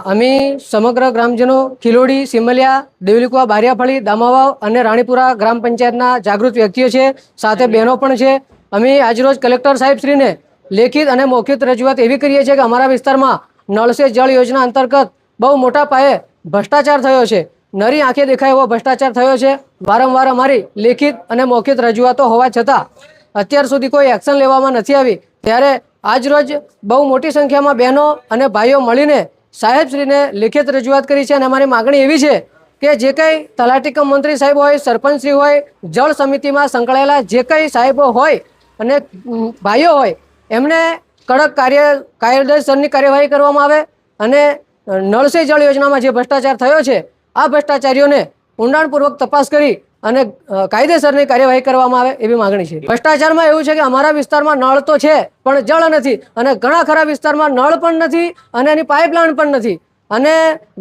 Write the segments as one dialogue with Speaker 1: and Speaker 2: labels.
Speaker 1: અમે સમગ્ર ગ્રામજનો ખીલોડી, સિમલિયા, દેવલીકુવા, બારિયાફળી, દામાવાવ અને રાણીપુરા ગ્રામ પંચાયતના જાગૃત વ્યક્તિઓ છે, સાથે બહેનો પણ છે। અમે આજરોજ કલેક્ટર સાહેબશ્રીને લેખિત અને મૌખિક રજૂઆત એવી કરીએ છીએ કે અમારા વિસ્તારમાં નળ સે જળ યોજના અંતર્ગત બહુ મોટા પાયે ભ્રષ્ટાચાર થયો છે। નરી આંખે દેખાય એવો ભ્રષ્ટાચાર થયો છે। વારંવાર અમારી લેખિત અને મૌખિક રજૂઆતો હોવા છતાં અત્યાર સુધી કોઈ એક્શન લેવામાં નથી આવી। ત્યારે આજરોજ બહુ મોટી સંખ્યામાં બહેનો અને ભાઈઓ મળીને સાહેબશ્રીને લેખિત રજૂઆત કરી છે અને અમારી માગણી એવી છે કે જે કંઈ તલાટી કમ મંત્રી સાહેબ હોય, સરપંચશ્રી હોય, જળ સમિતિમાં સંકળાયેલા જે કંઈ સાહેબો હોય અને ભાઈઓ હોય એમને કડક કાયદેસરની કાર્યવાહી કરવામાં આવે અને નળ સે જળ યોજનામાં જે ભ્રષ્ટાચાર થયો છે આ ભ્રષ્ટાચારીઓને ઊંડાણપૂર્વક તપાસ કરી અને કાયદેસરની કાર્યવાહી કરવામાં આવે એવી માગણી છે। ભ્રષ્ટાચારમાં એવું છે કે અમારા વિસ્તારમાં નળ તો છે પણ જળ નથી અને ઘણા ખરા વિસ્તારમાં નળ પણ નથી અને એની પાઇપલાઇન પણ નથી અને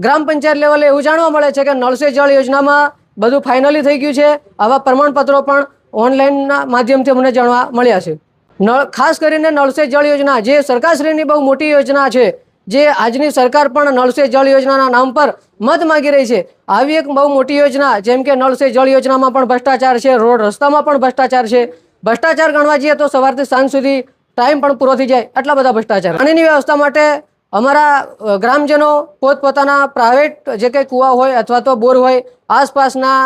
Speaker 1: ગ્રામ પંચાયત લેવલે એવું જાણવા મળે છે કે નળ સે જળ યોજનામાં બધું ફાઇનલી થઈ ગયું છે। આવા પ્રમાણપત્રો પણ ઓનલાઈનના માધ્યમથી અમને જાણવા મળ્યા છે। ખાસ કરીને નળ સે જળ યોજના જે સરકારશ્રીની બહુ મોટી યોજના છે, જે આજની સરકાર પણ નળ સે જળ યોજનાના નામ પર મત માગી રહી છે, આવી એક બહુ મોટી યોજના જેમ કે નળ સે જળ યોજનામાં પણ ભ્રષ્ટાચાર છે, રોડ રસ્તામાં પણ ભ્રષ્ટાચાર છે। ભ્રષ્ટાચાર ગણવા જઈએ તો સવારથી સાંજ સુધી ટાઈમ પણ પૂરો થઈ જાય આટલા બધા ભ્રષ્ટાચાર। પાણીની વ્યવસ્થા માટે અમારા ગ્રામજનો પોતપોતાના પ્રાઇવેટ જે કંઈ કૂવા હોય અથવા તો બોર હોય આસપાસના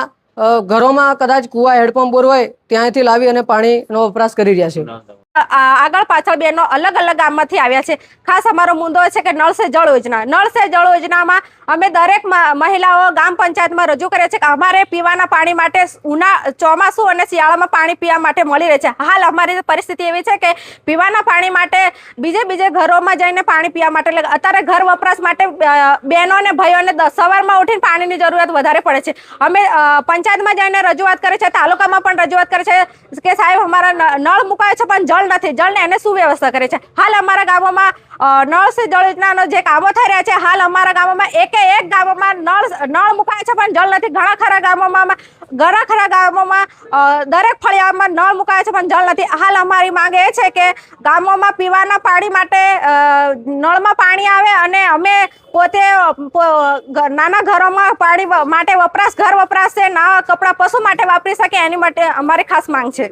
Speaker 1: ઘરોમાં કદાચ કૂવા, હેડપંપ, બોર હોય ત્યાંથી લાવી અને પાણીનો વપરાશ કરી રહ્યા છે।
Speaker 2: આગળ પાછળ બેનો અલગ અલગ ગામમાંથી આવ્યા છે। ખાસ અમારો મુદ્દો છે કે નળ સે જળ યોજના। નળ સે જળ યોજનામાં અમે દરેક મહિલાઓ ગામ પંચાયતમાં રજૂ કરીએ છીએ કે અમારે પીવાના પાણી માટે ચોમાસું અને શિયાળામાં પાણી પીવા માટે મળી રહે છે। હાલ અમારી પરિસ્થિતિ એવી છે કે પીવાના પાણી માટે બીજે ઘરોમાં જઈને પાણી પીવા માટે એટલે અત્યારે ઘર વપરાશ માટે બહેનો અને ભાઈઓને સવારમાં ઉઠીને પાણીની જરૂરિયાત વધારે પડે છે। અમે પંચાયતમાં જઈને રજૂઆત કરીએ છીએ, તાલુકામાં પણ રજૂઆત કરીએ છીએ કે સાહેબ અમારા નળ મુકાય છે પણ જળ નથી, જળને એને સુવ્યવસ્થા કરે છે। હાલ અમારા ગામોમાં નળ સે જળ યોજનાનો જે કામો થઈ રહ્યા છે, હાલ અમારા ગામોમાં એક ગામોમાં નળ મુકાય છે પણ જળ નથી। ઘણા ખરા ગામોમાં દરેક ફળિયામાં નળ મુકાય છે પણ જળ નથી। હાલ અમારી માંગ એ છે કે ગામોમાં પીવાના પાણી માટે નળમાં પાણી આવે અને અમે પોતે નાના ઘરોમાં પાણી માટે ઘર વપરાશ છે, નાવા કપડાં પશુ માટે વાપરી શકે એની માટે અમારી ખાસ માંગ છે।